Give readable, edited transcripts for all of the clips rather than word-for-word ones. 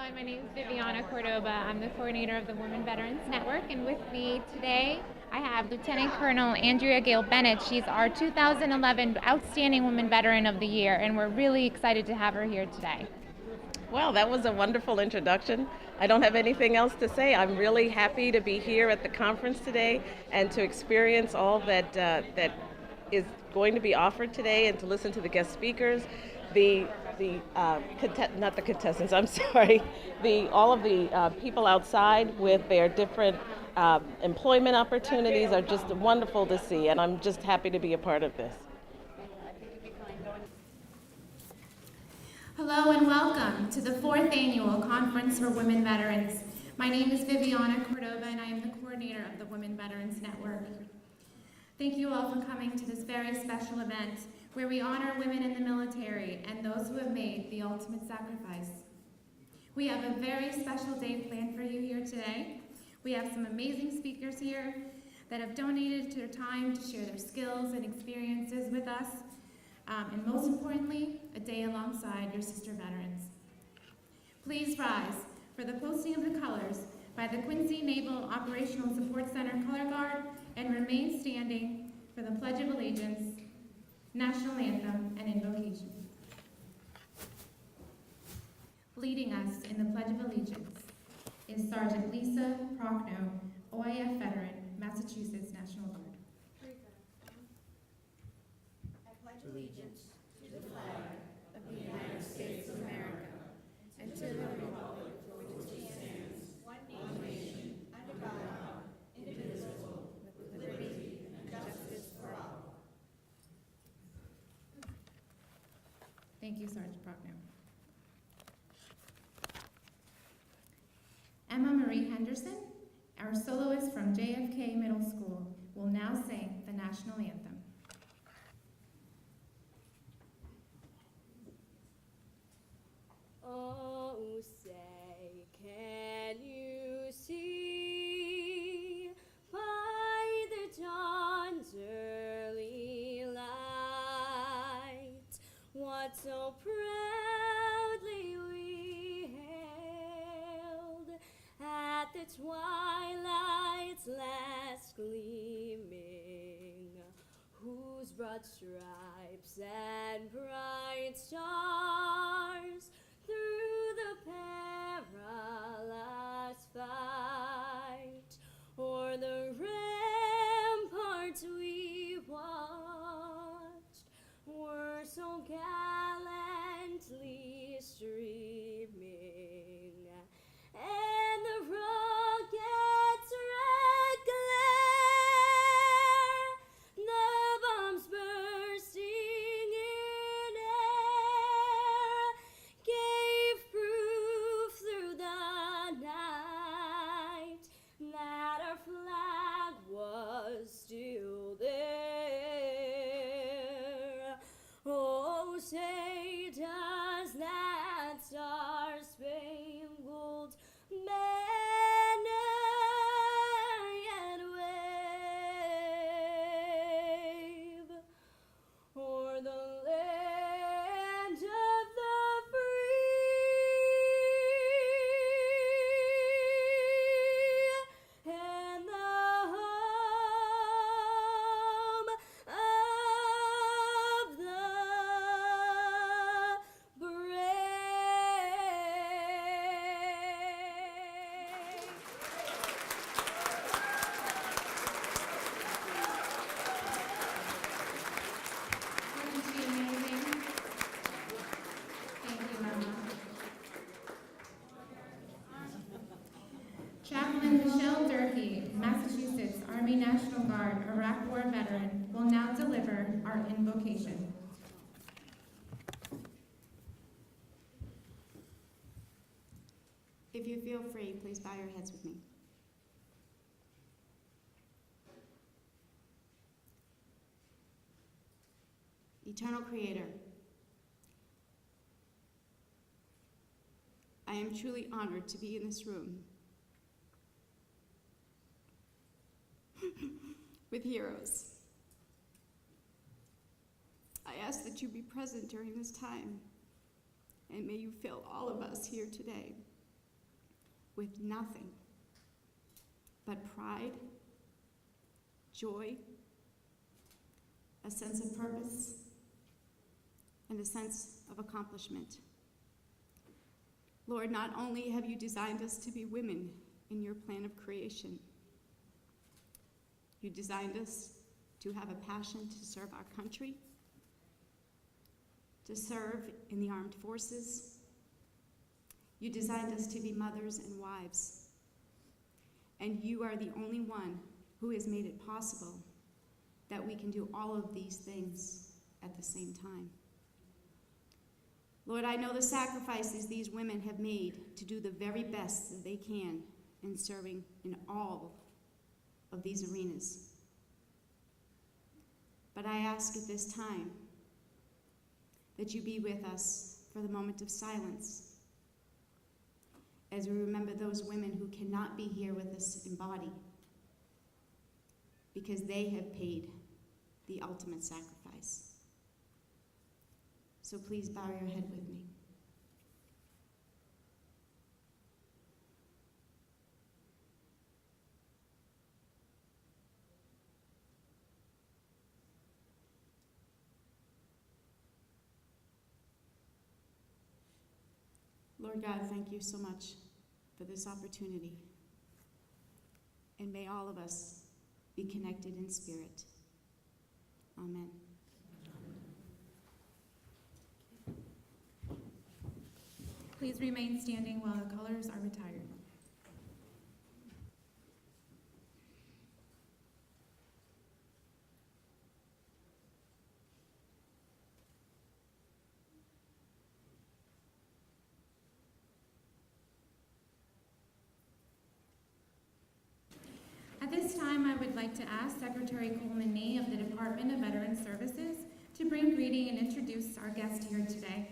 Hi, my name is Viviana Cordova. I'm the coordinator of the Women Veterans Network, and with me today I have Lieutenant Colonel Andrea Gale Bennett. She's our 2011 Outstanding Women Veteran of the Year, and we're really excited to have her here today. Well, that was a wonderful introduction. I don't have anything else to say. I'm really happy to be here at the conference today and to experience all that is going to be offered today, and to listen to the guest speakers, not the contestants. I'm sorry, the all of the people outside with their different employment opportunities are just wonderful to see, and I'm just happy to be a part of this. Hello and welcome to the 4th Annual Conference for Women Veterans. My name is Viviana Cordova, and I am the coordinator of the Women Veterans Network. Thank you all for coming to this very special event where we honor women in the military and those who have made the ultimate sacrifice. We have a very special day planned for you here today. We have some amazing speakers here that have donated their time to share their skills and experiences with us, and most importantly, a day alongside your sister veterans. Please rise for the posting of the colors by the Quincy Naval Operational Support Center Color Guard, and remain standing for the Pledge of Allegiance, National Anthem, and Invocation. Leading us in the Pledge of Allegiance is Sergeant Lisa Prochnow, OIF veteran, Massachusetts National Guard. I pledge allegiance to the flag of the United States of America and to the republic for which it stands, one nation, under God, indivisible, with liberty and justice for all. Thank you, Sergeant Prochnow. Emma Marie Henderson, our soloist from JFK Middle School, will now sing the national anthem. Oh, say, can you see by the dawn's early light what so proudly we hailed at the twilight's last gleaming, whose broad stripes and bright stars through the perilous fight o'er the ramparts we watched were so gallantly streaming, and the rockets' red glare, the bombs bursting in air, gave proof through the night that our flag was still there. Oh, say does that star-spangled banner yet wave o'er the land of the free and the home of the brave? Isn't she amazing? Thank you, Emma. Chaplain Michelle Durkee, Massachusetts Army National Guard, Iraq War veteran, will now deliver our invocation. If you feel free, please bow your heads with me. Eternal Creator, I am truly honored to be in this room with heroes. I ask that you be present during this time, and may you fill all of us here today with nothing but pride, joy, a sense of purpose, and a sense of accomplishment. Lord, not only have you designed us to be women in your plan of creation, you designed us to have a passion to serve our country, to serve in the armed forces. You designed us to be mothers and wives. And you are the only one who has made it possible that we can do all of these things at the same time. Lord, I know the sacrifices these women have made to do the very best that they can in serving in all of these arenas. But I ask at this time that you be with us for the moment of silence as we remember those women who cannot be here with us in body because they have paid the ultimate sacrifice. So please bow your head with me. Lord God, thank you so much for this opportunity. And may all of us be connected in spirit. Amen. Please remain standing while the colors are retired. At this time, I would like to ask Secretary Coleman Nee of the Department of Veterans Services to bring greeting and introduce our guest here today.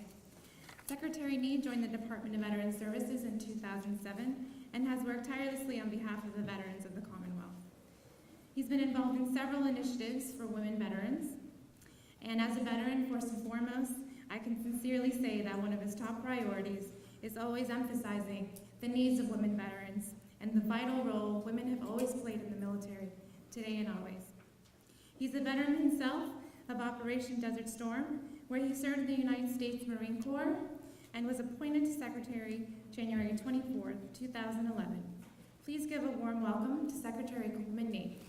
Secretary Nee joined the Department of Veterans Services in 2007 and has worked tirelessly on behalf of the veterans of the Commonwealth. He's been involved in several initiatives for women veterans, and as a veteran, first and foremost, I can sincerely say that one of his top priorities is always emphasizing the needs of women veterans and the vital role women have always played in the military, today and always. He's a veteran himself of Operation Desert Storm, where he served in the United States Marine Corps and was appointed to Secretary January 24th, 2011. Please give a warm welcome to Secretary Coleman Nee.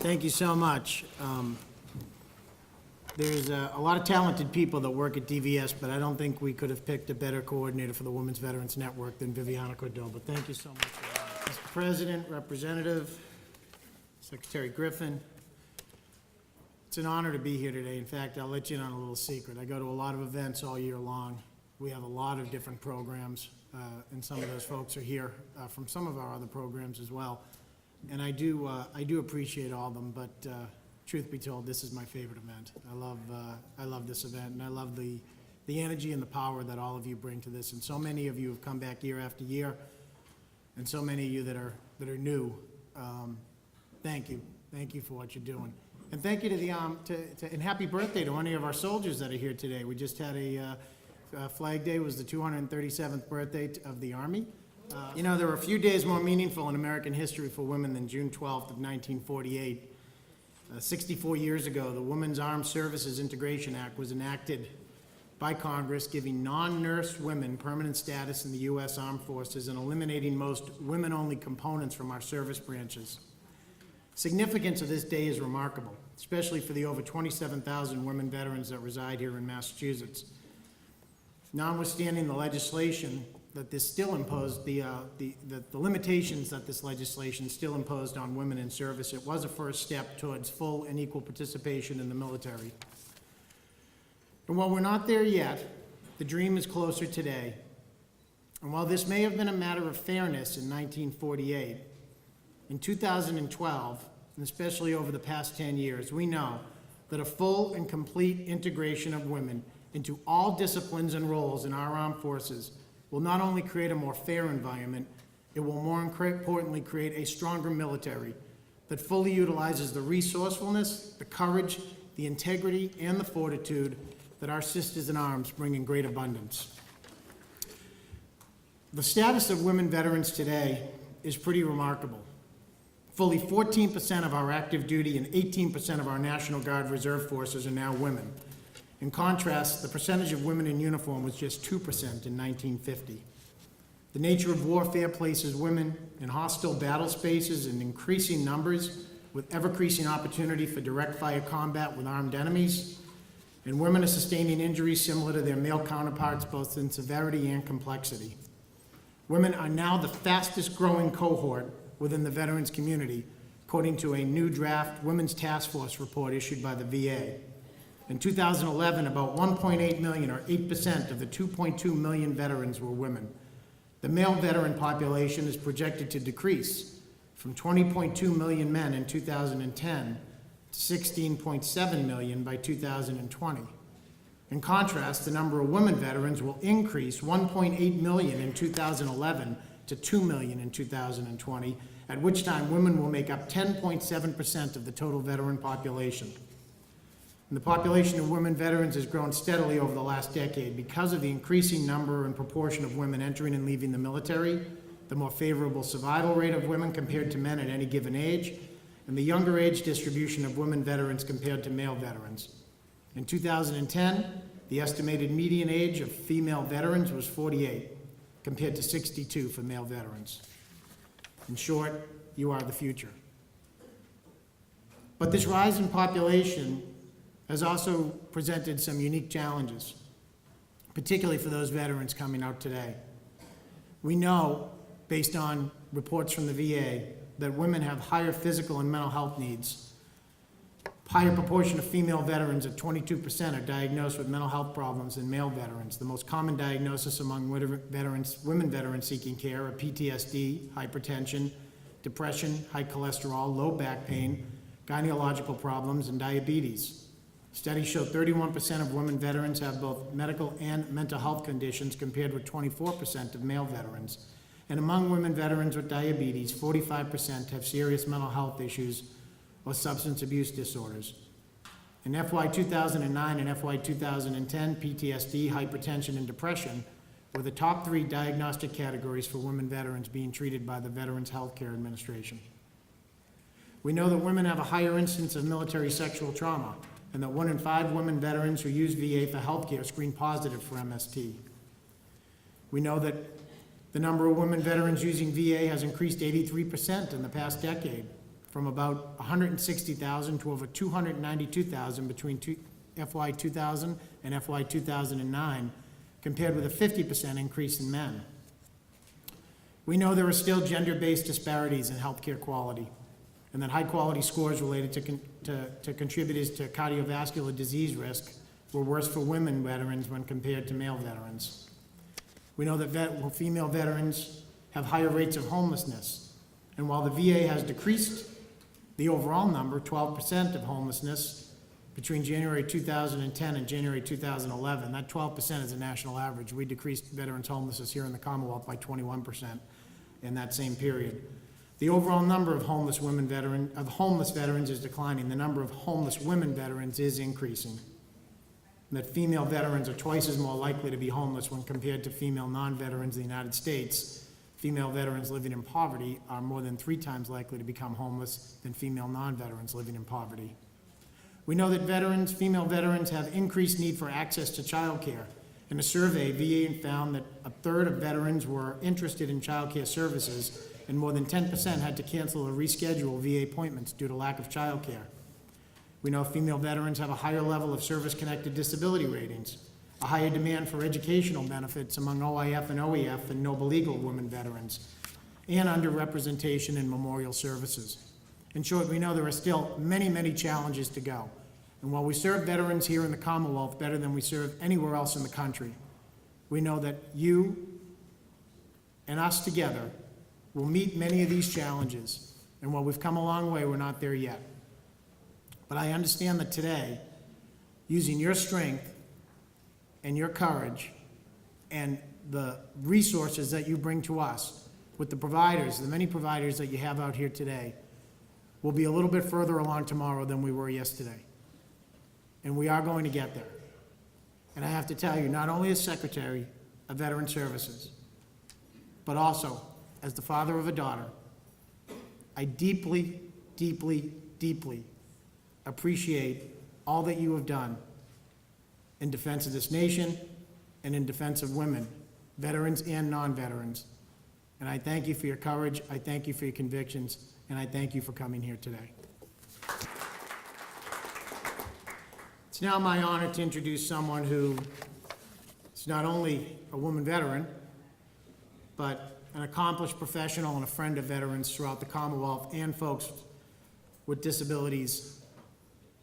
Thank you so much. There's a lot of talented people that work at DVS, but I don't think we could have picked a better coordinator for the Women's Veterans Network than Viviana Cordova. Thank you so much. Mr. President, Representative, Secretary Griffin, it's an honor to be here today. In fact, I'll let you in on a little secret. I go to a lot of events all year long. We have a lot of different programs, and some of those folks are here from some of our other programs as well. And I do appreciate all of them, but truth be told, this is my favorite event. I love this event, and I love the energy and the power that all of you bring to this. And so many of you have come back year after year, and so many of you that are new. Thank you for what you're doing, and thank you to and happy birthday to any of our soldiers that are here today. We just had a Flag Day was the 237th birthday of the Army. You know, there are a few days more meaningful in American history for women than June 12th of 1948. 64 years ago, the Women's Armed Services Integration Act was enacted by Congress, giving non-nurse women permanent status in the U.S. Armed Forces and eliminating most women-only components from our service branches. Significance of this day is remarkable, especially for the over 27,000 women veterans that reside here in Massachusetts. Notwithstanding the legislation that this still imposed, the limitations that this legislation still imposed on women in service, it was a first step towards full and equal participation in the military. And while we're not there yet, the dream is closer today. And while this may have been a matter of fairness in 1948, in 2012, and especially over the past 10 years, we know that a full and complete integration of women into all disciplines and roles in our armed forces will not only create a more fair environment, it will more importantly create a stronger military that fully utilizes the resourcefulness, the courage, the integrity, and the fortitude that our sisters in arms bring in great abundance. The status of women veterans today is pretty remarkable. Fully 14% of our active duty and 18% of our National Guard reserve forces are now women. In contrast, the percentage of women in uniform was just 2% in 1950. The nature of warfare places women in hostile battle spaces in increasing numbers, with ever-increasing opportunity for direct fire combat with armed enemies, and women are sustaining injuries similar to their male counterparts, both in severity and complexity. Women are now the fastest growing cohort within the veterans community, according to a new draft Women's Task Force report issued by the VA. In 2011, about 1.8 million, or 8% of the 2.2 million veterans were women. The male veteran population is projected to decrease from 20.2 million men in 2010 to 16.7 million by 2020. In contrast, the number of women veterans will increase 1.8 million in 2011 to 2 million in 2020, at which time women will make up 10.7% of the total veteran population. And the population of women veterans has grown steadily over the last decade because of the increasing number and proportion of women entering and leaving the military, the more favorable survival rate of women compared to men at any given age, and the younger age distribution of women veterans compared to male veterans. In 2010, the estimated median age of female veterans was 48, compared to 62 for male veterans. In short, you are the future. But this rise in population has also presented some unique challenges, particularly for those veterans coming out today. We know, based on reports from the VA, that women have higher physical and mental health needs. Higher proportion of female veterans at 22% are diagnosed with mental health problems than male veterans. The most common diagnosis among women veterans seeking care are PTSD, hypertension, depression, high cholesterol, low back pain, gynecological problems, and diabetes. Studies show 31% of women veterans have both medical and mental health conditions, compared with 24% of male veterans. And among women veterans with diabetes, 45% have serious mental health issues or substance abuse disorders. In FY 2009 and FY 2010, PTSD, hypertension, and depression were the top 3 diagnostic categories for women veterans being treated by the Veterans Health Care Administration. We know that women have a higher incidence of military sexual trauma, and that 1 in 5 women veterans who use VA for health care screen positive for MST. We know that the number of women veterans using VA has increased 83% in the past decade, from about 160,000 to over 292,000 between FY 2000 and FY 2009, compared with a 50% increase in men. We know there are still gender-based disparities in healthcare quality, and that high-quality scores related to contributors to cardiovascular disease risk were worse for women veterans when compared to male veterans. We know that female veterans have higher rates of homelessness, and while the VA has decreased the overall number, 12% of homelessness, between January 2010 and January 2011, that 12% is a national average. We decreased veterans' homelessness here in the Commonwealth by 21% in that same period. The overall number of homeless veterans is declining. The number of homeless women veterans is increasing. And that female veterans are twice as more likely to be homeless when compared to female non-veterans in the United States. Female veterans living in poverty are more than 3 times likely to become homeless than female non-veterans living in poverty. We know that female veterans have increased need for access to childcare. In a survey, VA found that 1/3 of veterans were interested in childcare services, and more than 10% had to cancel or reschedule VA appointments due to lack of childcare. We know female veterans have a higher level of service-connected disability ratings, a higher demand for educational benefits among OIF and OEF and Noble Eagle women veterans, and underrepresentation in memorial services. In short, we know there are still many, many challenges to go. And while we serve veterans here in the Commonwealth better than we serve anywhere else in the country, we know that you and us together will meet many of these challenges. And while we've come a long way, we're not there yet. But I understand that today, using your strength and your courage and the resources that you bring to us with the providers, the many providers that you have out here today, we'll be a little bit further along tomorrow than we were yesterday. And we are going to get there. And I have to tell you, not only as Secretary of Veteran Services, but also as the father of a daughter, I deeply, deeply, deeply appreciate all that you have done in defense of this nation and in defense of women, veterans and non-veterans. And I thank you for your courage, I thank you for your convictions, and I thank you for coming here today. It's now my honor to introduce someone who is not only a woman veteran, but an accomplished professional and a friend of veterans throughout the Commonwealth and folks with disabilities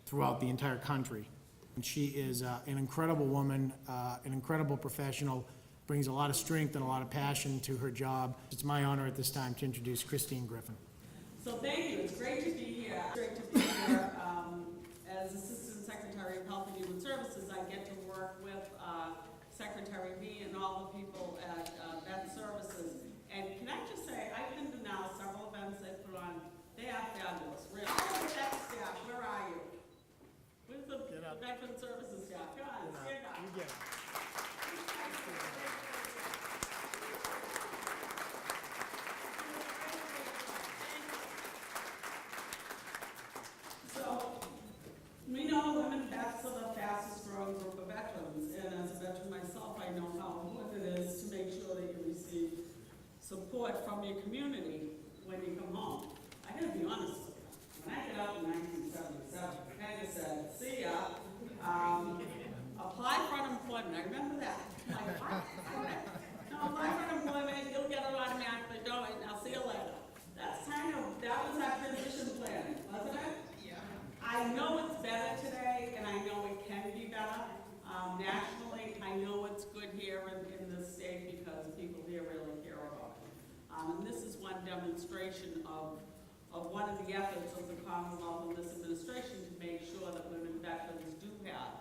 throughout the entire country. And she is an incredible woman, an incredible professional, brings a lot of strength and a lot of passion to her job. It's my honor at this time to introduce Christine Griffin. So thank you. It's great to be here. Great to be here. As Assistant Secretary of Health and Human Services, I get to work with Secretary B and all the people at Vet Services. And can I just say, I've been to now several events they put on. They are fabulous. Really. All the vet staff, where are you? Where's the Veteran Services staff? Come on, stand up. You get it. So, we know women vets are the fastest growing group of veterans, and as a veteran myself, I know how important it is to make sure that you receive support from your community when you come home. I gotta be honest with you. When I got out in 1977, I kind of said, see ya, apply for unemployment. I remember that. I'm like, what? No, apply for unemployment, you'll get it automatically going, I'll see you later. That was our transition planning, wasn't it? I know it's better today, and I know it can be better. Nationally, I know it's good here in this state because people here really care about it. And this is one demonstration of one of the efforts of the Commonwealth and this administration to make sure that women veterans do have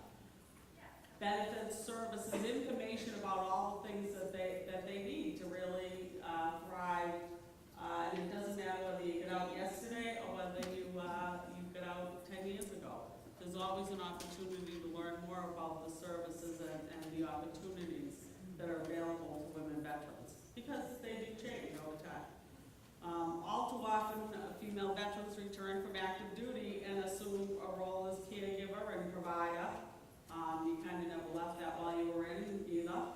benefits, services, information about all the things that they need to really thrive. And it doesn't matter whether you get out yesterday or whether you got out 10 years ago. There's always an opportunity to learn more about the services and the opportunities that are available to women veterans because they do change over time. All too often, female veterans return from active duty and assume a role as caregiver and provider. You kind of never left that while you were in either.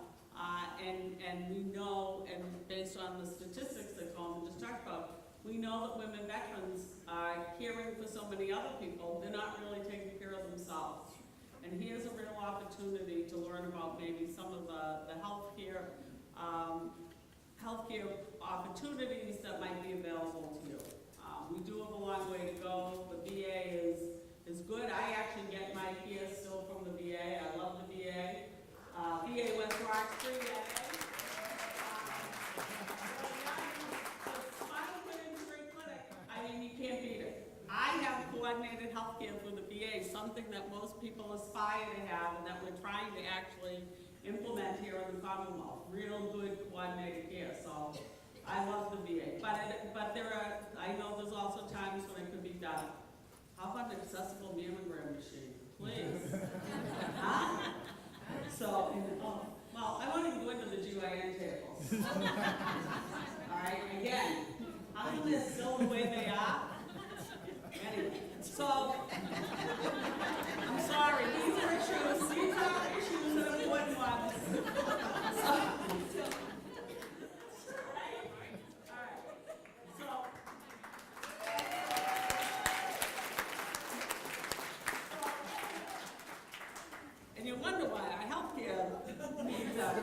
And we know, and based on the statistics that Coleman just talked about, we know that women veterans are caring for so many other people, they're not really taking care of themselves. And here's a real opportunity to learn about maybe some of the healthcare opportunities that might be available to you. We do have a long way to go. The VA is good. I actually get my care still from the VA. I love the VA. VA West Roxbury, the Spinal Injury Clinic, I mean, you can't beat it. I have coordinated healthcare through the VA, something that most people aspire to have and that we're trying to actually implement here in the Commonwealth. Real good coordinated care, so I love the VA. But I know there's also times when it could be done. How about an accessible mammogram machine, please? Huh? So, well, I won't even go into the GYN tables. All right, again, how come they're still the way they are? Anyway, so, I'm sorry, these are issues that are important ones. So, and you wonder why our healthcare needs are.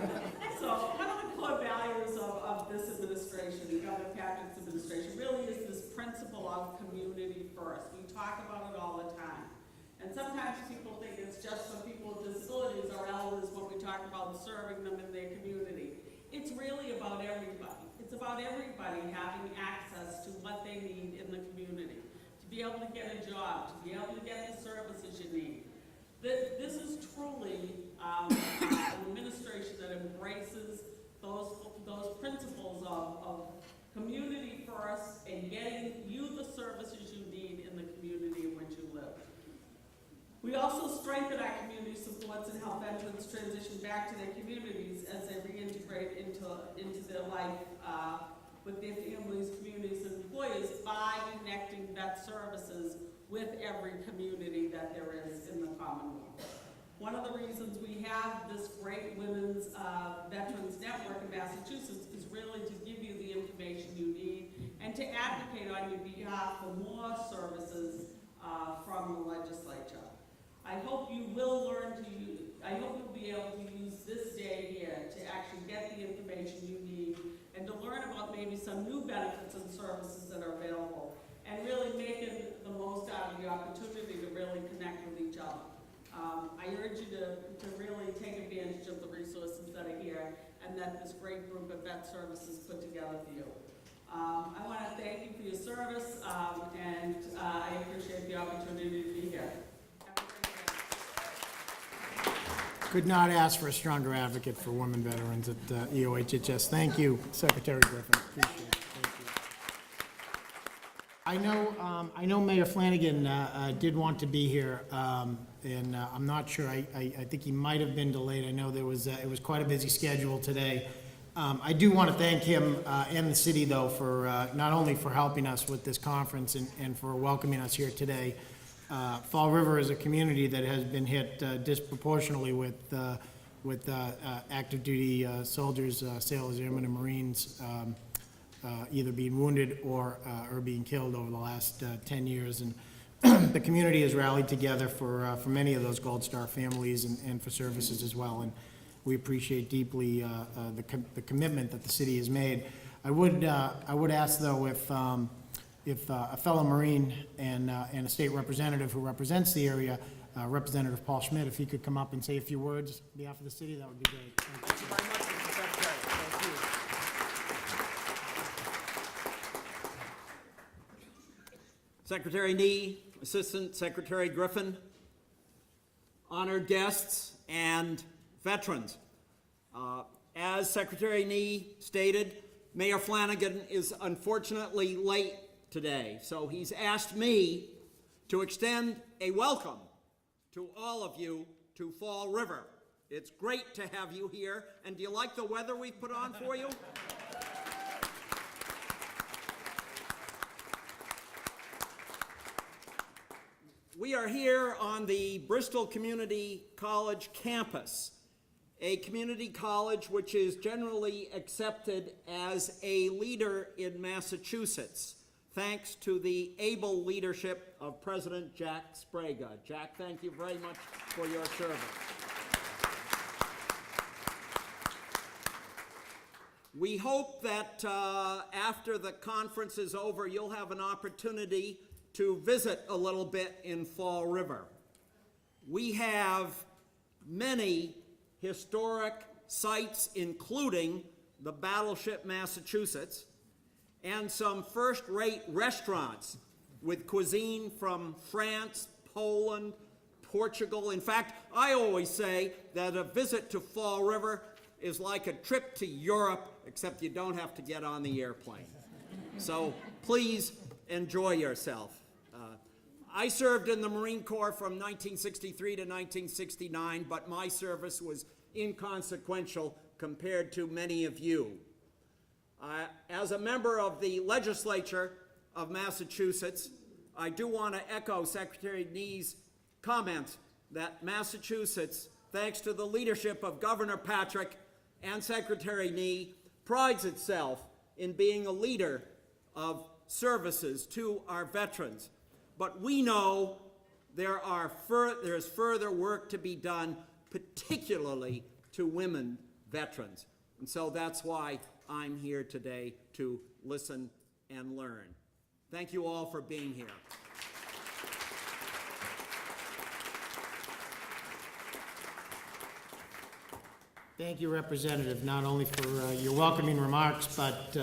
So one of the core values of this administration, Governor Patrick's administration, really is this principle of community first. We talk about it all the time. And sometimes people think it's just for people with disabilities or elders when we talk about serving them in their community. It's really about everybody. It's about everybody having access to what they need in the community, to be able to get a job, to be able to get the services you need. This is truly an administration that embraces those principles of community first and getting you the services you need in the community in which you live. We also strengthen our community supports and help veterans transition back to their communities as they reintegrate into their life with their families, communities, and employers by connecting vet services with every community that there is in the Commonwealth. One of the reasons we have this great women's veterans network in Massachusetts is really to give you the information you need and to advocate on your behalf for more services from the legislature. I hope you will I hope you'll be able to use this day here to actually get the information you need and to learn about maybe some new benefits and services that are available and really making the most out of the opportunity to really connect with each other. I urge you to really take advantage of the resources that are here and that this great group of vet services put together for you. I want to thank you for your service and I appreciate the opportunity to be here. Could not ask for a stronger advocate for women veterans at EOHHS. Thank you, Secretary Griffin. Appreciate it. Thank you. I know Mayor Flanagan did want to be here, and I'm not sure. I think he might have been delayed. I know it was quite a busy schedule today. I do want to thank him and the city, though, for not only for helping us with this conference and for welcoming us here today. Fall River is a community that has been hit disproportionately with active duty soldiers, sailors, airmen, and Marines either being wounded or being killed over the last 10 years. And the community has rallied together for many of those Gold Star families and for services as well. And we appreciate deeply the commitment that the city has made. I would ask, though, if a fellow Marine and a state representative who represents the area, Representative Paul Schmidt, if he could come up and say a few words on behalf of the city, that would be great. Thank you very much, Mr. Secretary. Thank you. Secretary Nee, Assistant Secretary Griffin, honored guests, and veterans. As Secretary Nee stated, Mayor Flanagan is unfortunately late today, so he's asked me to extend a welcome to all of you to Fall River. It's great to have you here, and do you like the weather we've put on for you? We are here on the Bristol Community College campus, a community college which is generally accepted as a leader in Massachusetts, thanks to the able leadership of President Jack Sprague. Jack, thank you very much for your service. We hope that after the conference is over, you'll have an opportunity to visit a little bit in Fall River. We have many historic sites, including the Battleship Massachusetts, and some first-rate restaurants with cuisine from France, Poland, Portugal. In fact, I always say that a visit to Fall River is like a trip to Europe, except you don't have to get on the airplane. So please enjoy yourself. I served in the Marine Corps from 1963 to 1969, but my service was inconsequential compared to many of you. As a member of the legislature of Massachusetts, I do want to echo Secretary Nee's comments that Massachusetts, thanks to the leadership of Governor Patrick and Secretary Nee, prides itself in being a leader of services to our veterans. But we know there's further work to be done, particularly to women veterans. And so that's why I'm here today to listen and learn. Thank you all for being here. Thank you, Representative, not only for your welcoming remarks, but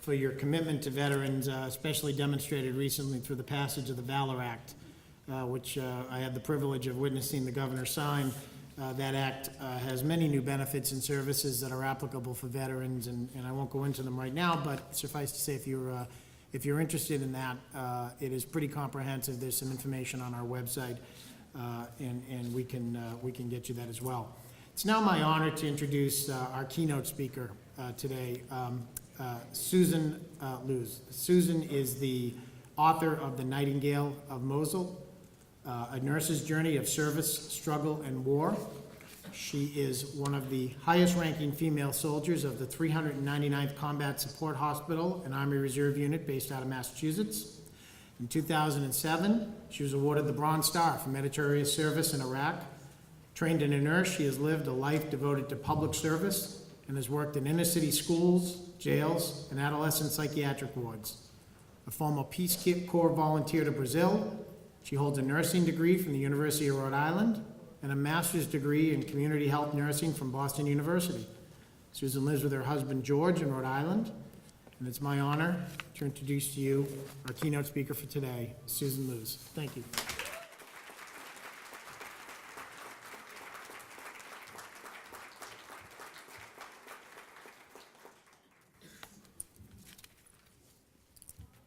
for your commitment to veterans, especially demonstrated recently through the passage of the Valor Act, which I had the privilege of witnessing the governor sign. That act has many new benefits and services that are applicable for veterans, and I won't go into them right now, but suffice to say, if you're interested in that, it is pretty comprehensive. There's some information on our website. and we can get you that as well. It's now my honor to introduce our keynote speaker today, Susan Luz. Susan is the author of The Nightingale of Mosul, A Nurse's Journey of Service, Struggle, and War. She is one of the highest-ranking female soldiers of the 399th Combat Support Hospital, an Army Reserve unit based out of Massachusetts. In 2007, she was awarded the Bronze Star for meritorious service in Iraq. Trained in a nurse, she has lived a life devoted to public service and has worked in inner-city schools, jails, and adolescent psychiatric wards. A former Peace Corps volunteer to Brazil, she holds a nursing degree from the University of Rhode Island and a master's degree in community health nursing from Boston University. Susan lives with her husband George in Rhode Island, and it's my honor to introduce to you our keynote speaker for today, Susan Luz. Thank you.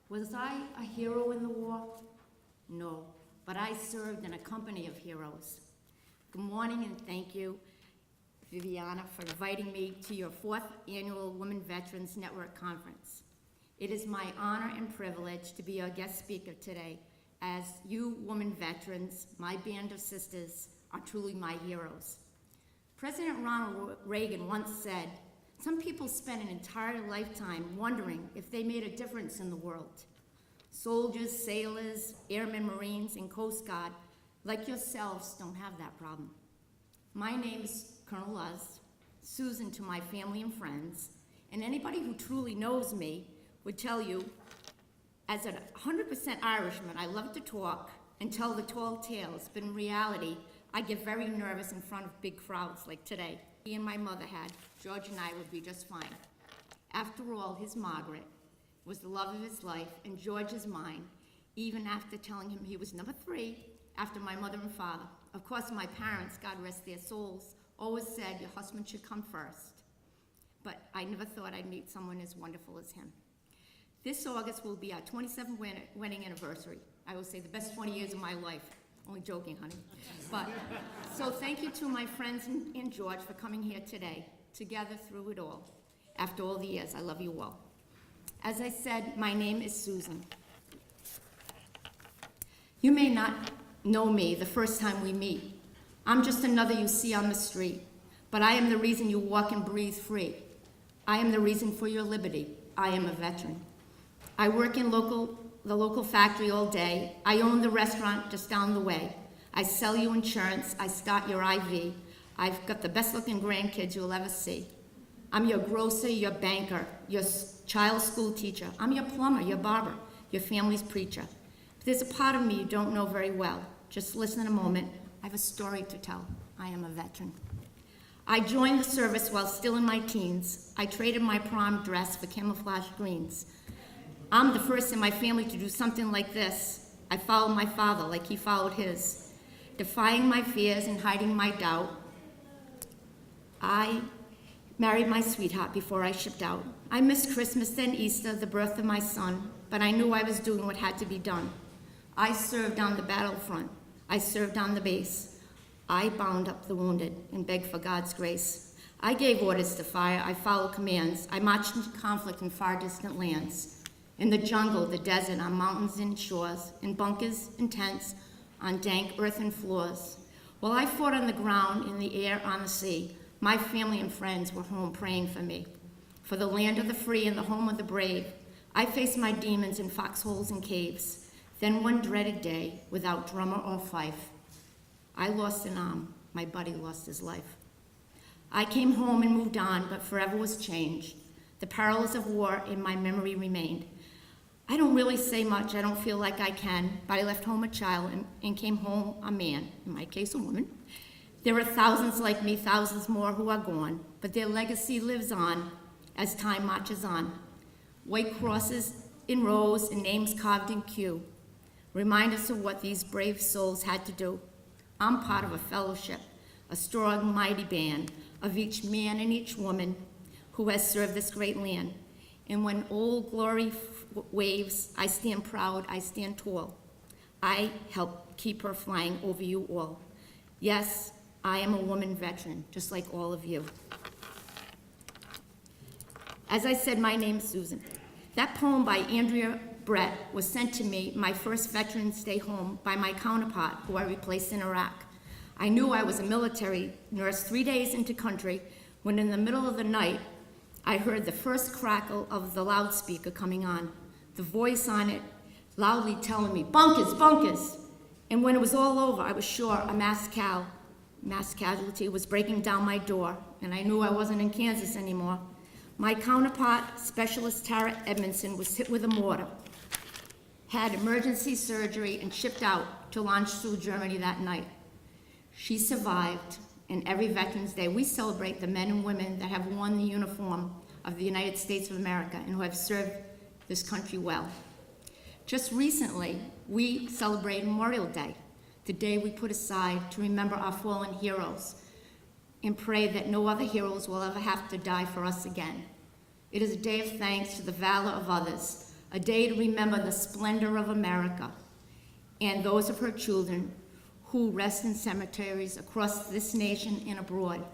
Was I a hero in the war? No, but I served in a company of heroes. Good morning and thank you, Viviana, for inviting me to your 4th annual Women Veterans Network Conference. It is my honor and privilege to be your guest speaker today, as you women veterans, my band of sisters, are truly my heroes. President Ronald Reagan once said, "Some people spend an entire lifetime wondering if they made a difference in the world." Soldiers, sailors, airmen, Marines, and Coast Guard, like yourselves, don't have that problem. My name is Colonel Luz, Susan to my family and friends, and anybody who truly knows me would tell you, as a 100% Irishman, I love to talk and tell the tall tales, but in reality, I get very nervous in front of big crowds like today. He and my mother had, George and I would be just fine. After all, his Margaret was the love of his life, and George is mine, even after telling him he was number 3 after my mother and father. Of course, my parents, God rest their souls, always said your husband should come first. But I never thought I'd meet someone as wonderful as him. This August will be our 27th wedding anniversary. I will say the best 20 years of my life. Only joking, honey. But, so thank you to my friends and George for coming here today, together through it all. After all the years, I love you all. As I said, my name is Susan. You may not know me the first time we meet. I'm just another you see on the street, but I am the reason you walk and breathe free. I am the reason for your liberty. I am a veteran. I work in the local factory all day. I own the restaurant just down the way. I sell you insurance. I start your IV. I've got the best looking grandkids you'll ever see. I'm your grocer, your banker, your child school teacher. I'm your plumber, your barber, your family's preacher. But there's a part of me you don't know very well. Just listen a moment. I have a story to tell. I am a veteran. I joined the service while still in my teens. I traded my prom dress for camouflage greens. I'm the first in my family to do something like this. I followed my father like he followed his. Defying my fears and hiding my doubt, I married my sweetheart before I shipped out. I missed Christmas, then Easter, the birth of my son, but I knew I was doing what had to be done. I served on the battlefront. I served on the base. I bound up the wounded and begged for God's grace. I gave orders to fire. I followed commands. I marched into conflict in far distant lands. In the jungle, the desert, on mountains and shores, in bunkers and tents, on dank earthen floors. While I fought on the ground, in the air, on the sea, my family and friends were home praying for me. For the land of the free and the home of the brave, I faced my demons in foxholes and caves. Then one dreaded day, without drummer or fife, I lost an arm, my buddy lost his life. I came home and moved on, but forever was changed. The perils of war in my memory remained. I don't really say much, I don't feel like I can, but I left home a child and came home a man, in my case a woman. There are thousands like me, thousands more who are gone, but their legacy lives on as time marches on. White crosses in rows and names carved in Q remind us of what these brave souls had to do. I'm part of a fellowship, a strong, mighty band of each man and each woman who has served this great land. And when old glory waves, I stand proud, I stand tall. I help keep her flying over you all. Yes, I am a woman veteran, just like all of you. As I said, my name is Susan. That poem by Andrea Brett was sent to me, my first Veterans Day home, by my counterpart, who I replaced in Iraq. I knew I was a military nurse 3 days into country when in the middle of the night, I heard the first crackle of the loudspeaker coming on, the voice on it loudly telling me, "Bunkers, bunkers." And when it was all over, I was sure a mass casualty was breaking down my door, and I knew I wasn't in Kansas anymore. My counterpart, Specialist Tara Edmondson, was hit with a mortar, had emergency surgery, and shipped out to launch through Germany that night. She survived, and every Veterans Day we celebrate the men and women that have worn the uniform of the United States of America and who have served this country well. Just recently, we celebrated Memorial Day, the day we put aside to remember our fallen heroes and pray that no other heroes will ever have to die for us again. It is a day of thanks to the valor of others, a day to remember the splendor of America and those of her children who rest in cemeteries across this nation and abroad.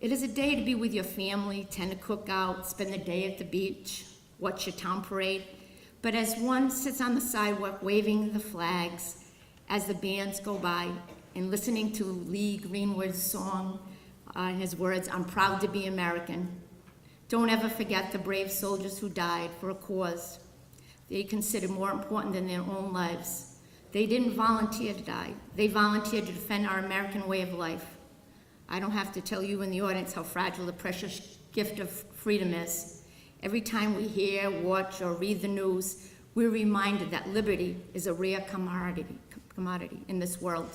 It is a day to be with your family, tend a cookout, spend the day at the beach, watch your town parade. But as one sits on the sidewalk waving the flags as the bands go by and listening to Lee Greenwood's song, his words, "I'm proud to be American," don't ever forget the brave soldiers who died for a cause they considered more important than their own lives. They didn't volunteer to die. They volunteered to defend our American way of life. I don't have to tell you in the audience how fragile the precious gift of freedom is. Every time we hear, watch, or read the news, we're reminded that liberty is a rare commodity in this world.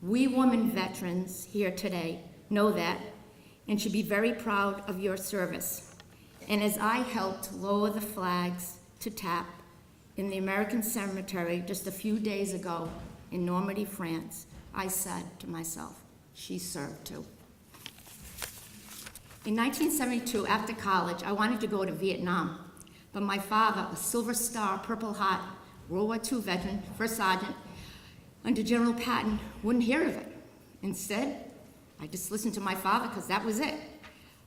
We women veterans here today know that and should be very proud of your service. And as I helped lower the flags to tap in the American cemetery just a few days ago in Normandy, France, I said to myself, she served too. In 1972, after college, I wanted to go to Vietnam, but my father, a Silver Star, Purple Heart, World War II veteran, first sergeant, under General Patton, wouldn't hear of it. Instead, I just listened to my father because that was it.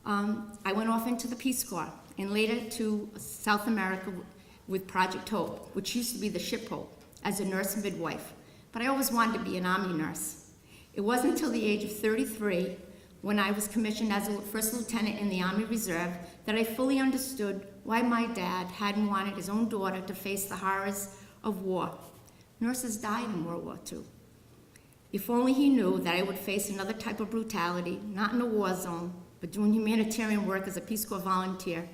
I went off into the Peace Corps and later to South America with Project Hope, which used to be the Ship Hope, as a nurse and midwife. But I always wanted to be an Army nurse. It wasn't until the age of 33, when I was commissioned as a first lieutenant in the Army Reserve, that I fully understood why my dad hadn't wanted his own daughter to face the horrors of war. Nurses died in World War II. If only he knew that I would face another type of brutality, not in a war zone, but doing humanitarian work as a Peace Corps volunteer.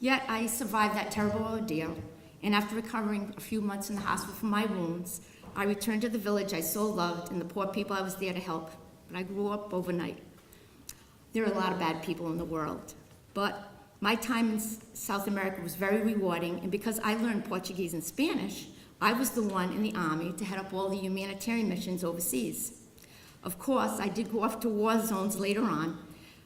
Yet I survived that terrible ordeal, and after recovering a few months in the hospital from my wounds, I returned to the village I so loved and the poor people I was there to help. But I grew up overnight. There are a lot of bad people in the world, but my time in South America was very rewarding, and because I learned Portuguese and Spanish, I was the one in the Army to head up all the humanitarian missions overseas. Of course, I did go off to war zones later on,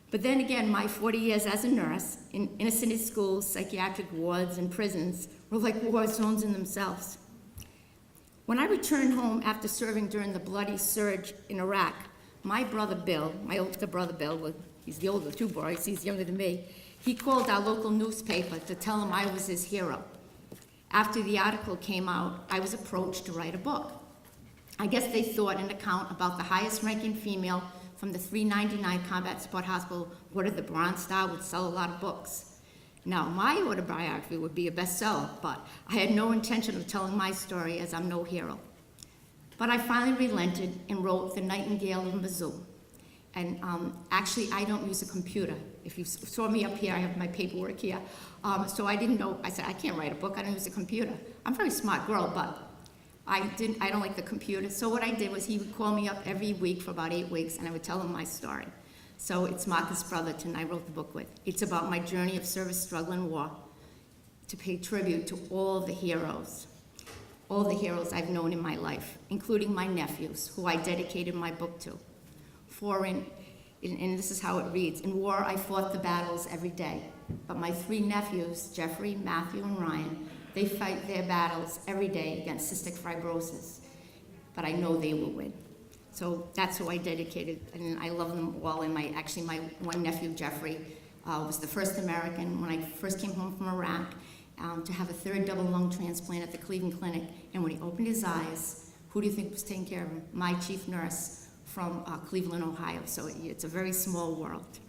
but then again, my 40 years as a nurse in inner-city schools, psychiatric wards, and prisons were like war zones in themselves. When I returned home after serving during the bloody surge in Iraq, my brother Bill, my older brother Bill, he's the older of two boys, he's younger than me, he called our local newspaper to tell him I was his hero. After the article came out, I was approached to write a book. I guess they thought an account about the highest ranking female from the 399 Combat Support Hospital, Order the Bronze Star, would sell a lot of books. Now, my autobiography would be a bestseller, but I had no intention of telling my story, as I'm no hero. But I finally relented and wrote The Nightingale of Missoula. And actually, I don't use a computer. If you saw me up here, I have my paperwork here. So I didn't know, I said, I can't write a book, I don't use a computer. I'm a very smart girl, but I don't like the computer. So what I did was he would call me up every week for about 8 weeks, and I would tell him my story. So it's Marcus Brotherton I wrote the book with. It's about my journey of service, struggle, and war, to pay tribute to all the heroes I've known in my life, including my nephews, who I dedicated my book to. And this is how it reads: in war, I fought the battles every day, but my 3 nephews, Jeffrey, Matthew, and Ryan, they fight their battles every day against cystic fibrosis. but I know they will win. So that's who I dedicated, and I love them all. And my one nephew, Jeffrey, was the first American when I first came home from Iraq to have a third double lung transplant at the Cleveland Clinic. And when he opened his eyes, who do you think was taking care of him? My chief nurse from Cleveland, Ohio. So it's a very small world.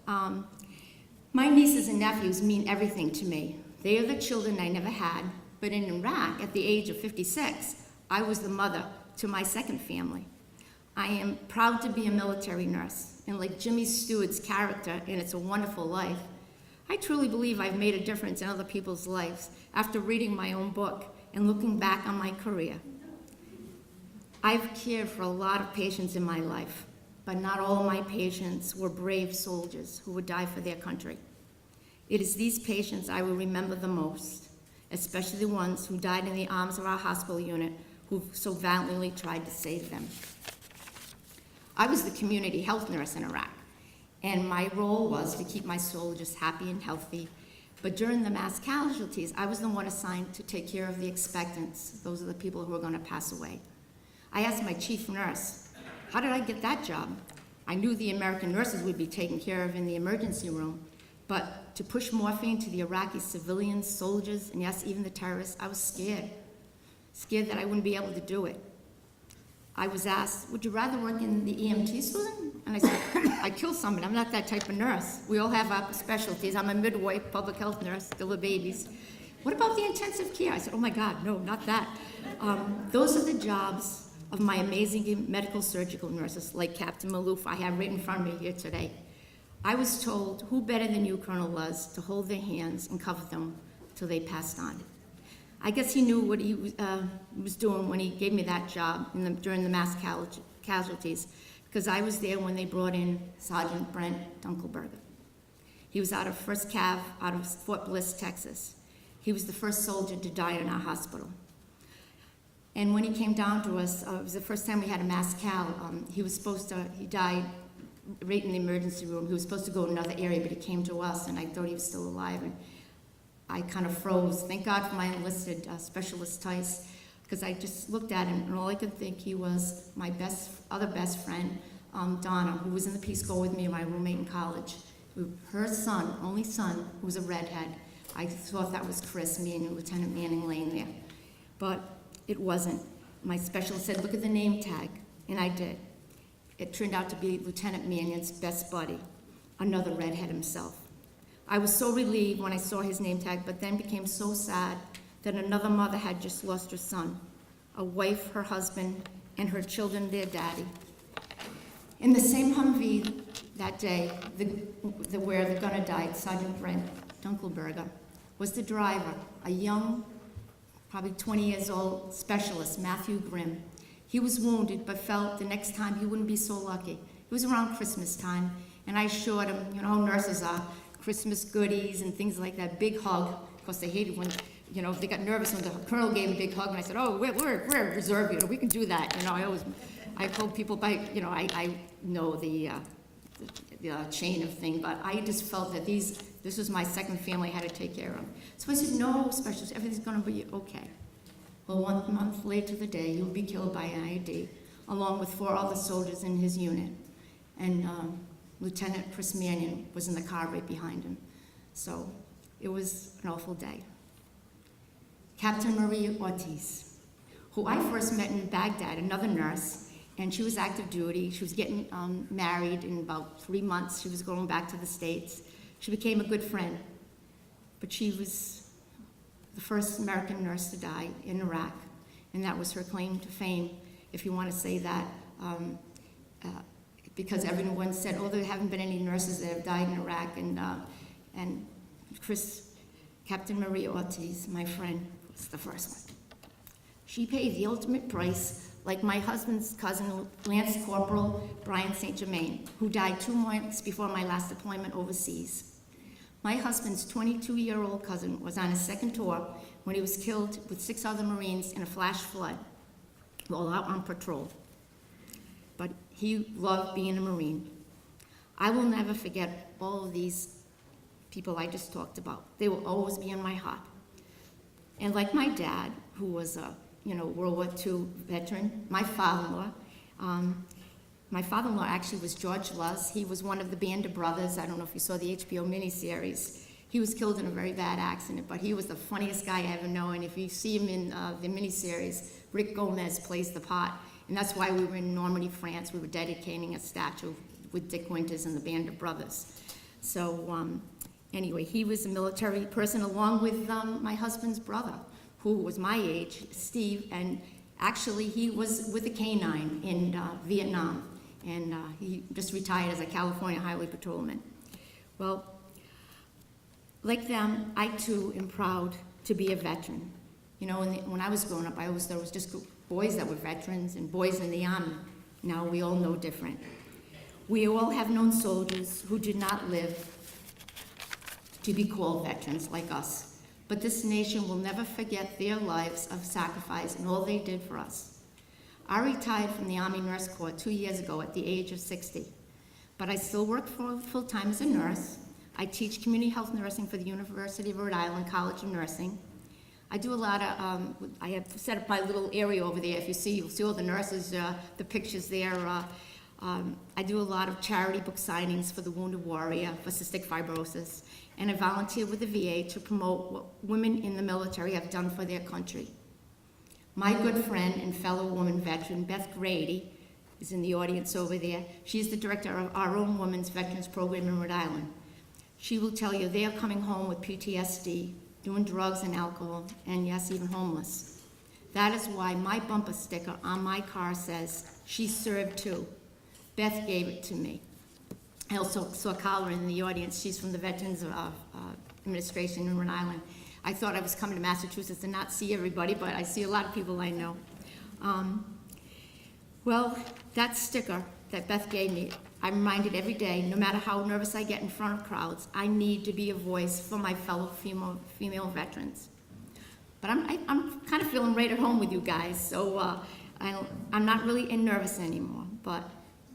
My nieces and nephews mean everything to me. They are the children I never had, but in Iraq, at the age of 56, I was the mother to my second family. I am proud to be a military nurse, and like Jimmy Stewart's character in It's a Wonderful Life, I truly believe I've made a difference in other people's lives after reading my own book and looking back on my career. I've cared for a lot of patients in my life, but not all of my patients were brave soldiers who would die for their country. It is these patients I will remember the most, especially the ones who died in the arms of our hospital unit who so valiantly tried to save them. I was the community health nurse in Iraq, and my role was to keep my soldiers happy and healthy. But during the mass casualties, I was the one assigned to take care of the expectants. Those are the people who are going to pass away. I asked my chief nurse, how did I get that job? I knew the American nurses would be taken care of in the emergency room, but to push morphine to the Iraqi civilians, soldiers, and yes, even the terrorists, I was scared that I wouldn't be able to do it. I was asked, would you rather work in the EMT, Susan? And I said, I kill somebody. I'm not that type of nurse. We all have our specialties. I'm a midwife, public health nurse, deliver babies. What about the intensive care? I said, oh my God, no, not that. Those are the jobs of my amazing medical surgical nurses, like Captain Maloof I have right in front of me here today. I was told, who better than you, Colonel Luz, to hold their hands and cover them till they passed on. I guess he knew what he was doing when he gave me that job during the mass casualties, because I was there when they brought in Sergeant Brent Dunkelberger. He was out of 1st Cav, out of Fort Bliss, Texas. He was the first soldier to die in our hospital. And when he came down to us, it was the first time we had a mass cal. He died right in the emergency room. He was supposed to go to another area, but he came to us, and I thought he was still alive. And I kind of froze. Thank God for my enlisted specialist Tice, because I just looked at him, and all I could think he was my other best friend, Donna, who was in the Peace Corps with me, my roommate in college. Her son, only son, who was a redhead. I thought that was Chris, me and Lieutenant Manning laying there. But it wasn't. My specialist said, look at the name tag, and I did. It turned out to be Lieutenant Mannion's best buddy, another redhead himself. I was so relieved when I saw his name tag, but then became so sad that another mother had just lost her son, a wife, her husband, and her children, their daddy. In the same Humvee that day, where the gunner died, Sergeant Brent Dunkelberger, was the driver, a young, probably 20 years old specialist, Matthew Grimm. He was wounded, but felt the next time he wouldn't be so lucky. It was around Christmas time, and I assured him, you know how nurses are, Christmas goodies and things like that, big hug. Of course, they hated when, they got nervous when the colonel gave a big hug, and I said, oh, we're a reserve unit, we can do that. I told people I know the chain of thing, but I just felt that this was my second family I had to take care of. So I said, no, specialist, everything's gonna be okay. Well, 1 month later the day, he would be killed by an IED, along with 4 other soldiers in his unit. And Lieutenant Chris Mannion was in the car right behind him. So it was an awful day. Captain Maria Ortiz, who I first met in Baghdad, another nurse, and she was active duty. She was getting married in about 3 months. She was going back to the States. She became a good friend, but she was the first American nurse to die in Iraq, and that was her claim to fame, if you want to say that. Because everyone said, oh, there haven't been any nurses that have died in Iraq, and Captain Maria Ortiz, my friend, was the first one. She paid the ultimate price, like my husband's cousin, Lance Corporal Brian St. Germain, who died 2 months before my last deployment overseas. My husband's 22-year-old cousin was on his second tour when he was killed with 6 other Marines in a flash flood while out on patrol. But he loved being a Marine. I will never forget all of these people I just talked about. They will always be in my heart. And like my dad, who was a World War II veteran, my father-in-law. My father-in-law actually was George Luss. He was one of the Band of Brothers. I don't know if you saw the HBO miniseries. He was killed in a very bad accident, but he was the funniest guy I ever know. And if you see him in the miniseries, Rick Gomez plays the part. And that's why we were in Normandy, France. We were dedicating a statue with Dick Winters and the Band of Brothers. So anyway, he was a military person along with my husband's brother, who was my age, Steve, and actually he was with the K-9 in Vietnam. And he just retired as a California Highway Patrolman. Well, like them, I too am proud to be a veteran. When I was growing up, there was just boys that were veterans and boys in the Army. Now we all know different. We all have known soldiers who did not live to be called veterans like us. But this nation will never forget their lives of sacrifice and all they did for us. I retired from the Army Nurse Corps 2 years ago at the age of 60. But I still work full-time as a nurse. I teach community health nursing for the University of Rhode Island College of Nursing. I do a lot of, I have set up my little area over there. If you'll see all the nurses, the pictures there. I do a lot of charity book signings for the Wounded Warrior, for cystic fibrosis, and I volunteer with the VA to promote what women in the military have done for their country. My good friend and fellow woman veteran, Beth Grady, is in the audience over there. She's the director of our own Women's Veterans Program in Rhode Island. She will tell you they are coming home with PTSD, doing drugs and alcohol, and yes, even homeless. That is why my bumper sticker on my car says, "She served too." Beth gave it to me. I also saw Carla in the audience. She's from the Veterans Administration in Rhode Island. I thought I was coming to Massachusetts to not see everybody, but I see a lot of people I know. Well, that sticker that Beth gave me, I'm reminded every day, no matter how nervous I get in front of crowds, I need to be a voice for my fellow female veterans. But I'm kind of feeling right at home with you guys, so I'm not really nervous anymore. But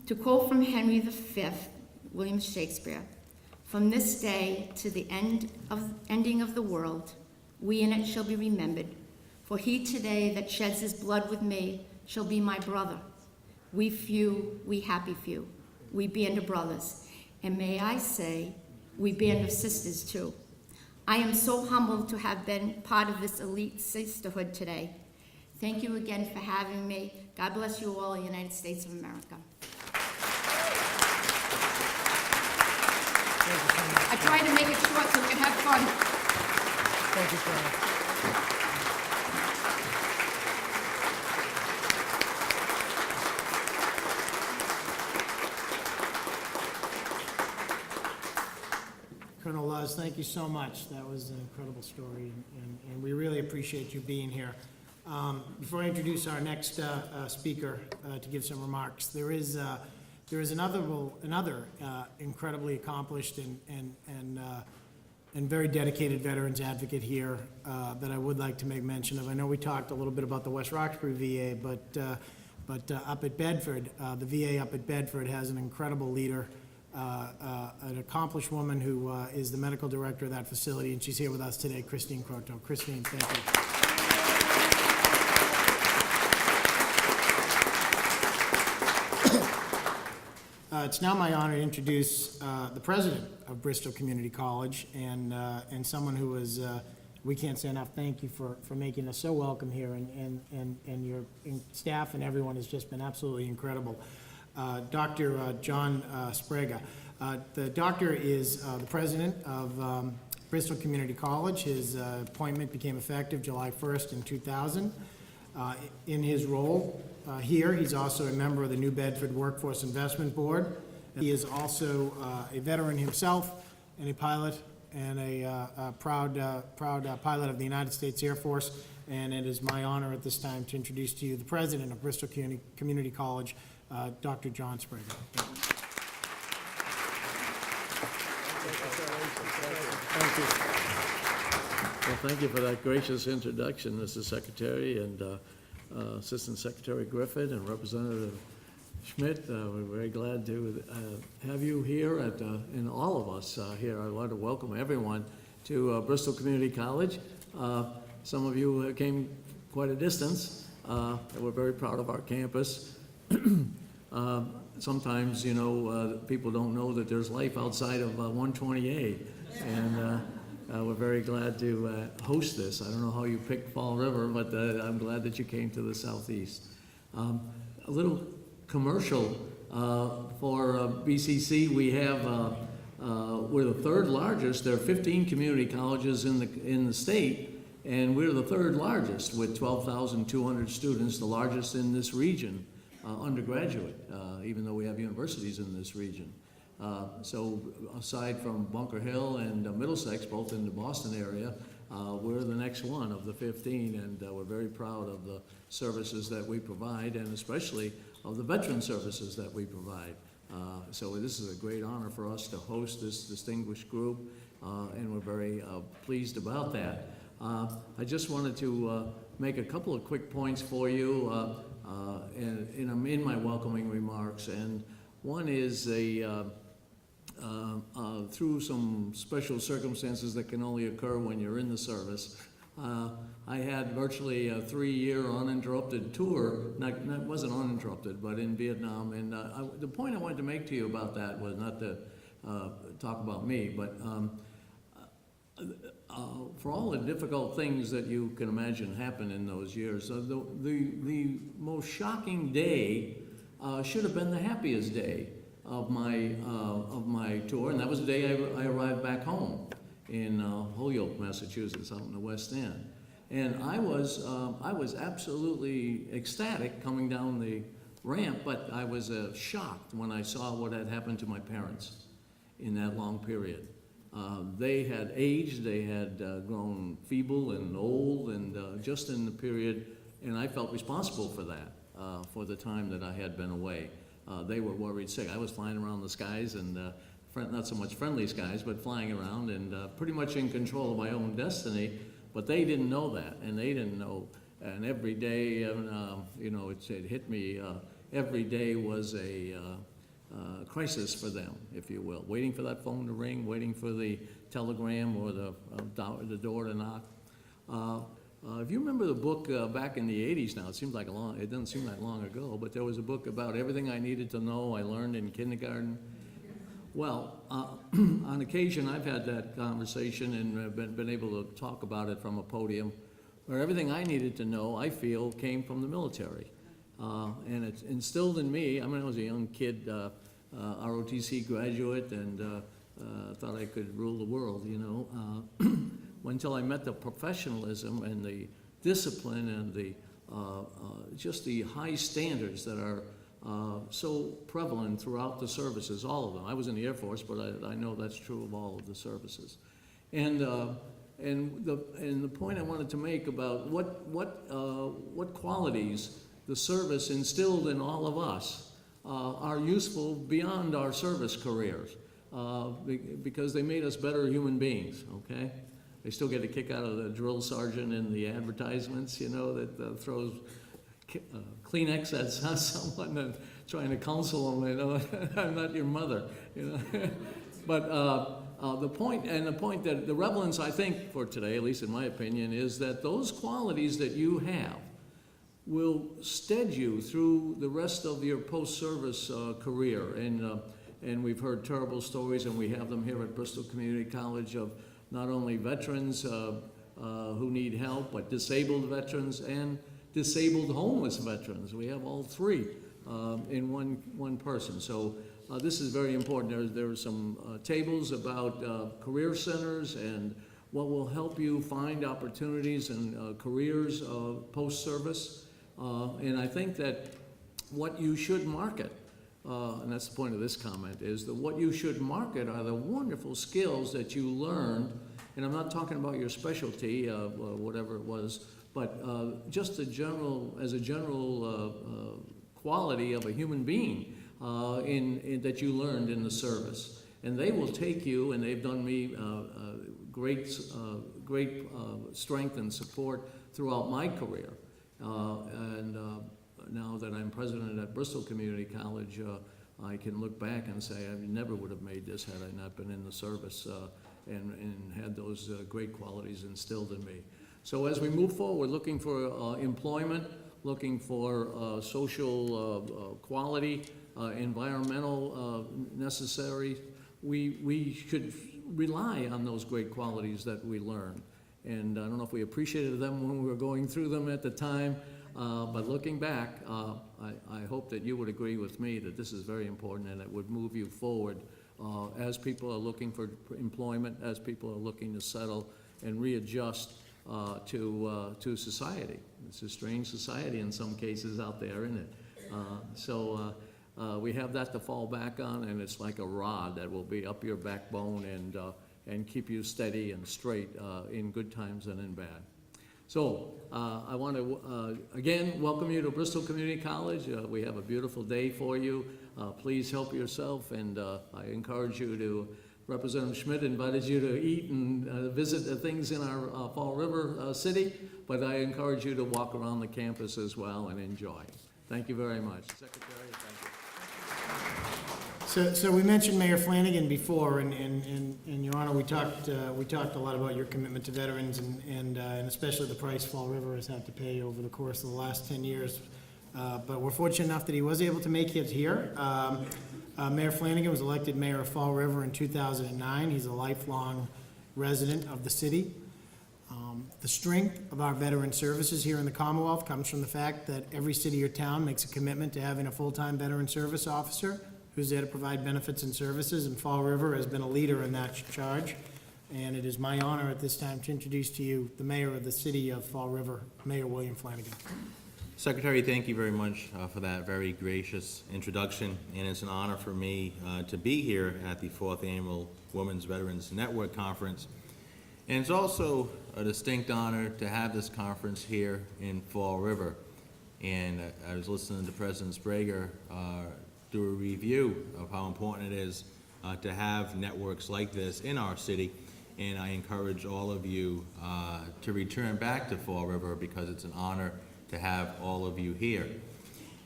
to quote from Henry V, William Shakespeare, "From this day to the ending of the world, we in it shall be remembered. For he today that sheds his blood with me shall be my brother. We few, we happy few. We band of brothers, and may I say, we band of sisters too." I am so humbled to have been part of this elite sisterhood today. Thank you again for having me. God bless you all, United States of America. I tried to make it short so we could have fun. Thank you, Carol. Colonel Luz, thank you so much. That was an incredible story, and we really appreciate you being here. Before I introduce our next speaker to give some remarks, there is another incredibly accomplished and very dedicated veterans advocate here that I would like to make mention of. I know we talked a little bit about the West Roxbury VA, but up at Bedford, the VA up at Bedford has an incredible leader, an accomplished woman who is the medical director of that facility, and she's here with us today, Christine Croto. Christine, thank you. It's now my honor to introduce the president of Bristol Community College and someone who is, we can't say enough thank you for making us so welcome here, and your staff and everyone has just been absolutely incredible. Dr. John Sprague. The doctor is the president of Bristol Community College. His appointment became effective July 1st in 2000. In his role here, he's also a member of the New Bedford Workforce Investment Board. He is also a veteran himself and a pilot and a proud pilot of the United States Air Force. And it is my honor at this time to introduce to you the president of Bristol Community College, Dr. John Sprague. Thank you. Well, thank you for that gracious introduction, Mr. Secretary, and Assistant Secretary Griffith and Representative Schmidt. We're very glad to have you here, and all of us here. I want to welcome everyone to Bristol Community College. Some of you came quite a distance. We're very proud of our campus. Sometimes, people don't know that there's life outside of 128, and we're very glad to host this. I don't know how you picked Fall River, but I'm glad that you came to the Southeast. A little commercial for BCC. We have, we're the third largest. There are 15 community colleges in the state, and we're the third largest with 12,200 students, the largest in this region, undergraduate, even though we have universities in this region. So aside from Bunker Hill and Middlesex, both in the Boston area, we're the next one of the 15, and we're very proud of the services that we provide, and especially of the veteran services that we provide. So this is a great honor for us to host this distinguished group, and we're very pleased about that. I just wanted to make a couple of quick points for you in my welcoming remarks, and one is through some special circumstances that can only occur when you're in the service. I had virtually a 3-year uninterrupted tour, not wasn't uninterrupted, but in Vietnam. And the point I wanted to make to you about that was not to talk about me, but for all the difficult things that you can imagine happened in those years, the most shocking day should have been the happiest day of my tour, and that was the day I arrived back home in Holyoke, Massachusetts, out in the West End. And I was absolutely ecstatic coming down the ramp, but I was shocked when I saw what had happened to my parents in that long period. They had aged, they had grown feeble and old, and just in the period, and I felt responsible for that, for the time that I had been away. They were worried sick. I was flying around the skies, and not so much friendly skies, but flying around and pretty much in control of my own destiny. But they didn't know that, and they didn't know. And every day, it hit me. Every day was a crisis for them, if you will. Waiting for that phone to ring, waiting for the telegram or the door to knock. If you remember the book back in the 80s now, it doesn't seem that long ago, but there was a book about everything I needed to know I learned in kindergarten. Well, on occasion I've had that conversation and been able to talk about it from a podium, where everything I needed to know, I feel, came from the military. And it's instilled in me. I mean, I was a young kid, ROTC graduate, and thought I could rule the world, until I met the professionalism and the discipline and the just the high standards that are so prevalent throughout the services, all of them. I was in the Air Force, but I know that's true of all of the services. And the point I wanted to make about what qualities the service instilled in all of us are useful beyond our service careers, because they made us better human beings. Okay. They still get a kick out of the drill sergeant in the advertisements, that throws Kleenex at someone and trying to counsel them, I'm not your mother, But the point that the relevance, I think, for today, at least in my opinion, is that those qualities that you have will stead you through the rest of your post-service career. And we've heard terrible stories, and we have them here at Bristol Community College, of not only veterans who need help, but disabled veterans and disabled homeless veterans. We have all three in one person. So this is very important. There are some tables about career centers and what will help you find opportunities and careers post-service. And I think that what you should market, and that's the point of this comment, is that what you should market are the wonderful skills that you learned. And I'm not talking about your specialty, whatever it was, but just as a general quality of a human being that you learned in the service. And they will take you, and they've done me great strength and support throughout my career. And now that I'm president at Bristol Community College, I can look back and say I never would have made this had I not been in the service and had those great qualities instilled in me. So as we move forward, looking for employment, looking for social quality, environmental necessary, we should rely on those great qualities that we learn. And I don't know if we appreciated them when we were going through them at the time, but looking back, I hope that you would agree with me that this is very important and it would move you forward as people are looking for employment, as people are looking to settle and readjust to society. It's a strange society in some cases out there, isn't it? So we have that to fall back on, and it's like a rod that will be up your backbone and keep you steady and straight in good times and in bad. So I want to, again, welcome you to Bristol Community College. We have a beautiful day for you. Please help yourself, and I encourage you to, Representative Schmidt invited you to eat and visit the things in our Fall River city, but I encourage you to walk around the campus as well and enjoy. Thank you very much. Secretary, thank you. So we mentioned Mayor Flanagan before, and Your Honor, we talked a lot about your commitment to veterans and especially the price Fall River has had to pay over the course of the last 10 years. But we're fortunate enough that he was able to make it here. Mayor Flanagan was elected mayor of Fall River in 2009. He's a lifelong resident of the city. The strength of our veteran services here in the Commonwealth comes from the fact that every city or town makes a commitment to having a full-time veteran service officer who's there to provide benefits and services, and Fall River has been a leader in that charge. And it is my honor at this time to introduce to you the mayor of the city of Fall River, Mayor William Flanagan. Secretary, thank you very much for that very gracious introduction, and it's an honor for me to be here at the 4th Annual Women's Veterans Network Conference. And it's also a distinct honor to have this conference here in Fall River. And I was listening to President Sprague do a review of how important it is to have networks like this in our city, and I encourage all of you to return back to Fall River because it's an honor to have all of you here.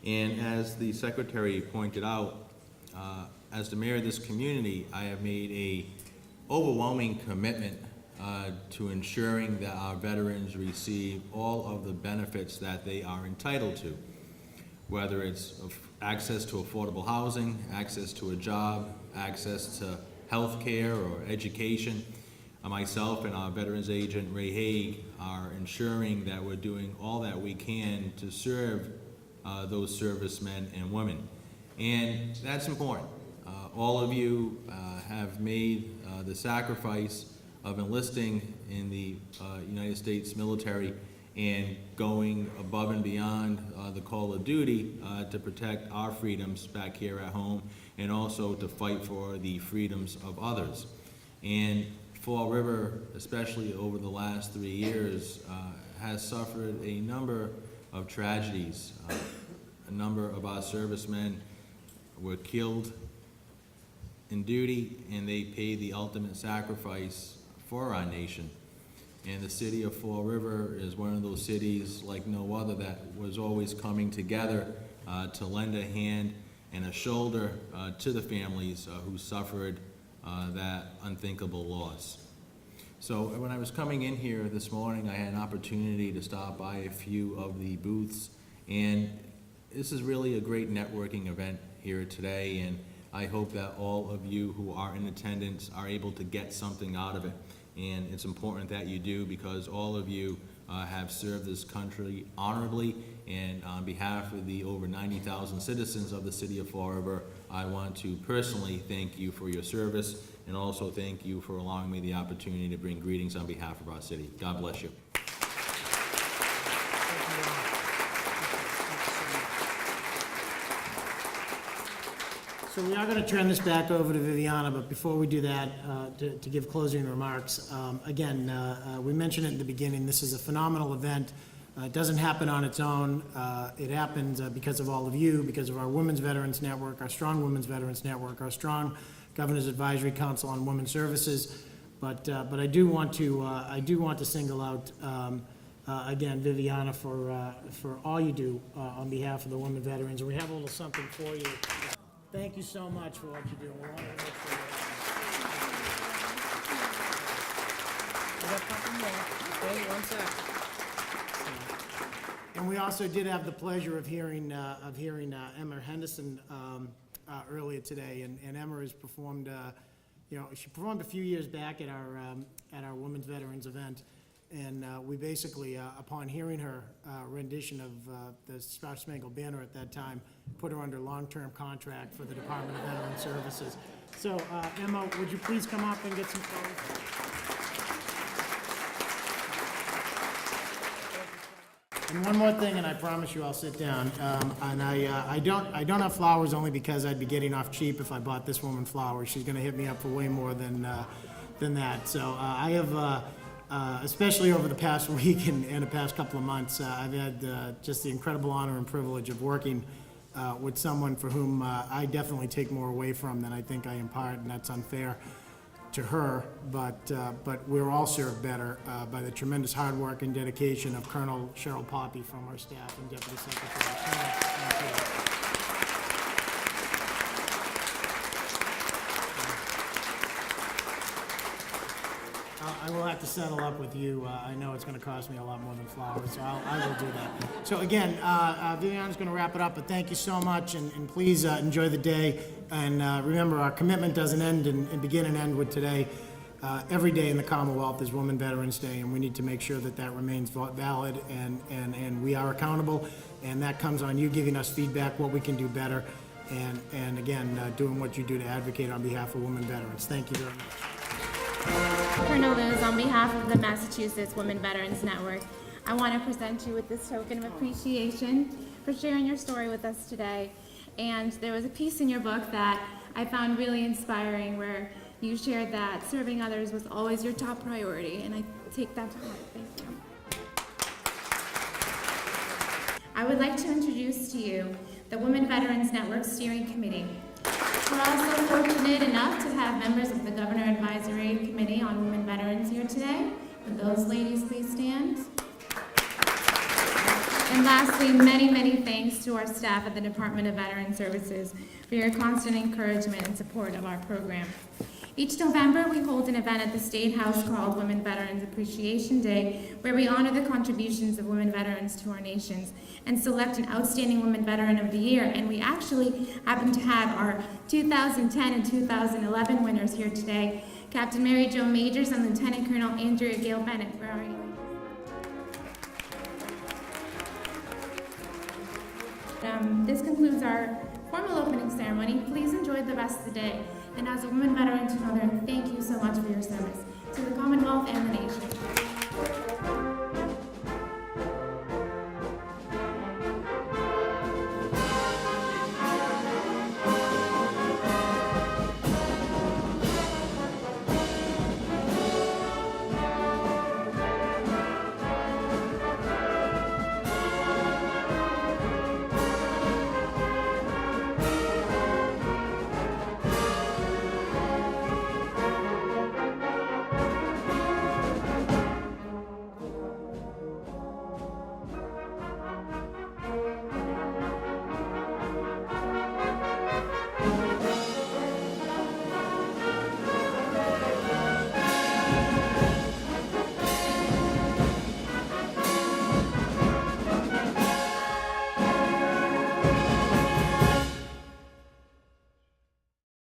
And as the Secretary pointed out, as the mayor of this community, I have made a overwhelming commitment to ensuring that our veterans receive all of the benefits that they are entitled to, whether it's access to affordable housing, access to a job, access to health care or education. Myself and our veterans agent, Ray Haig, are ensuring that we're doing all that we can to serve those servicemen and women. And that's important. All of you have made the sacrifice of enlisting in the United States military and going above and beyond the call of duty to protect our freedoms back here at home, and also to fight for the freedoms of others. And Fall River, especially over the last 3 years, has suffered a number of tragedies. A number of our servicemen were killed in duty, and they paid the ultimate sacrifice for our nation. And the city of Fall River is one of those cities like no other that was always coming together to lend a hand and a shoulder to the families who suffered that unthinkable loss. So when I was coming in here this morning, I had an opportunity to stop by a few of the booths, and this is really a great networking event here today, and I hope that all of you who are in attendance are able to get something out of it. And it's important that you do, because all of you have served this country honorably, and on behalf of the over 90,000 citizens of the city of Fall River, I want to personally thank you for your service, and also thank you for allowing me the opportunity to bring greetings on behalf of our city. God bless you. So we are going to turn this back over to Viviana, but before we do that, to give closing remarks, again, we mentioned it in the beginning, this is a phenomenal event. It doesn't happen on its own. It happens because of all of you, because of our Women's Veterans Network, our strong Women's Veterans Network, our strong Governor's Advisory Council on Women's Services. But I do want to single out again Viviana for all you do on behalf of the women veterans. And we have a little something for you. Thank you so much for what you do. We want to make sure And we also did have the pleasure of hearing Emma Henderson earlier today, and Emma has performed, she performed a few years back at our Women's Veterans event, and we basically, upon hearing her rendition of the Star Spangled Banner at that time, put her under long-term contract for the Department of Veteran Services. So, Emma, would you please come up and get some photos? And one more thing, and I promise you I'll sit down. And I don't have flowers only because I'd be getting off cheap if I bought this woman flowers. She's going to hit me up for way more than that. So I have, especially over the past week and the past couple of months, I've had just the incredible honor and privilege of working with someone for whom I definitely take more away from than I think I impart, and that's unfair to her, but we're all served better by the tremendous hard work and dedication of Colonel Cheryl Poppy from our staff and Deputy Secretary. Thank you. I will have to settle up with you. I know it's going to cost me a lot more than flowers, so I will do that. So again, Viviana's going to wrap it up, but thank you so much, and please enjoy the day. And remember, our commitment doesn't end and begin and end with today. Every day in the Commonwealth is Women Veterans Day, and we need to make sure that that remains valid, and we are accountable, and that comes on you giving us feedback, what we can do better, and again, doing what you do to advocate on behalf of women veterans. Thank you very much. Colonel Liz, on behalf of the Massachusetts Women Veterans Network, I want to present you with this token of appreciation for sharing your story with us today. And there was a piece in your book that I found really inspiring where you shared that serving others was always your top priority, and I take that to heart. Thank you. I would like to introduce to you the Women Veterans Network Steering Committee. We're also fortunate enough to have members of the Governor Advisory Committee on Women Veterans here today. Would those ladies please stand? And lastly, many, many thanks to our staff at the Department of Veteran Services for your constant encouragement and support of our program. Each November, we hold an event at the State House called Women Veterans Appreciation Day, where we honor the contributions of women veterans to our nations and select an outstanding women veteran of the year. And we actually happen to have our 2010 and 2011 winners here today, Captain Mary Jo Majors and Lieutenant Colonel Andrea Gail Bennett. Where are you? This concludes our formal opening ceremony. Please enjoy the rest of the day. And as a woman veteran to another, thank you so much for your service to the Commonwealth and the nation.